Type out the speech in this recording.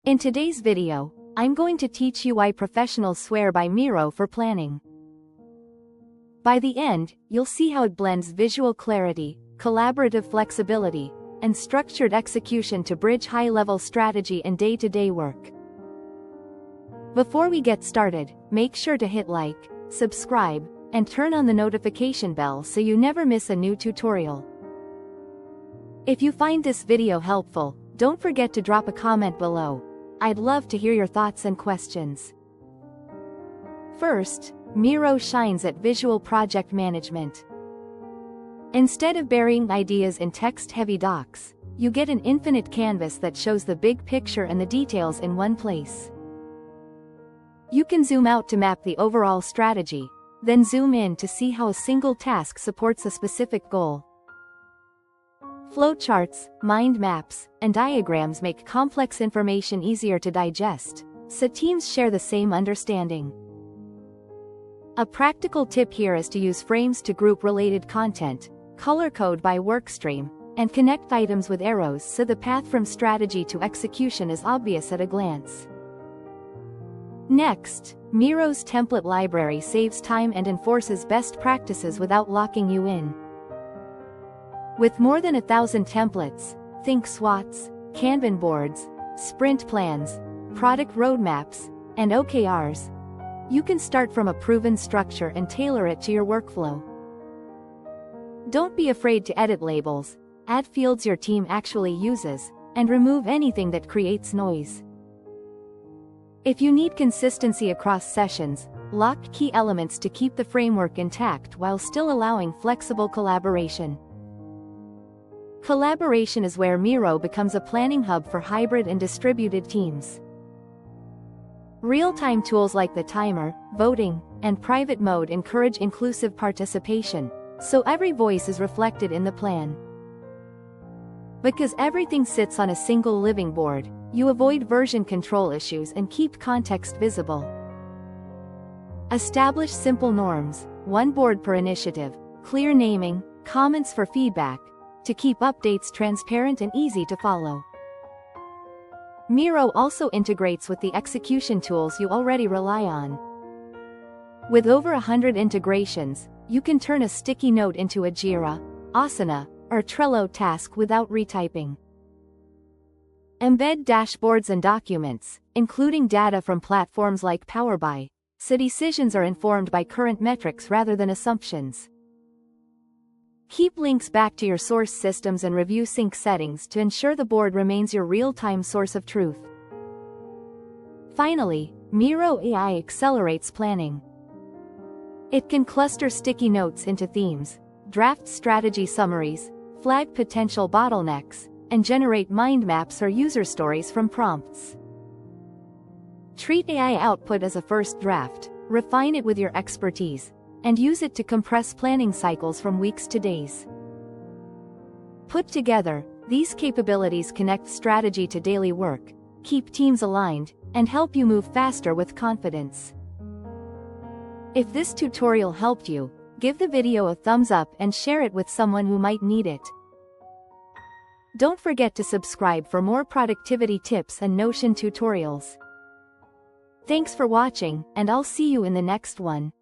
In today's video, I'm going to teach you why professionals swear by Miro for planning. By the end, you'll see how it blends visual clarity, collaborative flexibility, and structured execution to bridge high-level strategy and day-to-day work. Before we get started, make sure to hit like, subscribe, and turn on the notification bell so you never miss a new tutorial. If you find this video helpful, don't forget to drop a comment below. I'd love to hear your thoughts and questions. First, Miro shines at visual project management. Instead of burying ideas in text-heavy docs, you get an infinite canvas that shows the big picture and the details in one place. You can zoom out to map the overall strategy, then zoom in to see how a single task supports a specific goal. Flowcharts, mind maps, and diagrams make complex information easier to digest, so teams share the same understanding. A practical tip here is to use frames to group related content, color code by workstream, and connect items with arrows so the path from strategy to execution is obvious at a glance. Next, Miro's template library saves time and enforces best practices without locking you in. With more than 1,000 templates, think SWOTs, Kanban boards, sprint plans, product roadmaps, and OKRs, you can start from a proven structure and tailor it to your workflow. Don't be afraid to edit labels, add fields your team actually uses, and remove anything that creates noise. If you need consistency across sessions, lock key elements to keep the framework intact while still allowing flexible collaboration. Collaboration is where Miro becomes a planning hub for hybrid and distributed teams. Real-time tools like the timer, voting, and private mode encourage inclusive participation, so every voice is reflected in the plan. Because everything sits on a single living board, you avoid version control issues and keep context visible. Establish simple norms, one board per initiative, clear naming, comments for feedback, to keep updates transparent and easy to follow. Miro also integrates with the execution tools you already rely on. With over 100 integrations, you can turn a sticky note into a Jira, Asana, or Trello task without retyping. Embed dashboards and documents, including data from platforms like Power BI, so decisions are informed by current metrics rather than assumptions. Keep links back to your source systems and review sync settings to ensure the board remains your real-time source of truth. Finally, Miro AI accelerates planning. It can cluster sticky notes into themes, draft strategy summaries, flag potential bottlenecks, and generate mind maps or user stories from prompts. Treat AI output as a first draft, refine it with your expertise, and use it to compress planning cycles from weeks to days. Put together, these capabilities connect strategy to daily work, keep teams aligned, and help you move faster with confidence. If this tutorial helped you, give the video a thumbs up and share it with someone who might need it. Don't forget to subscribe for more productivity tips and Notion tutorials. Thanks for watching, and I'll see you in the next one.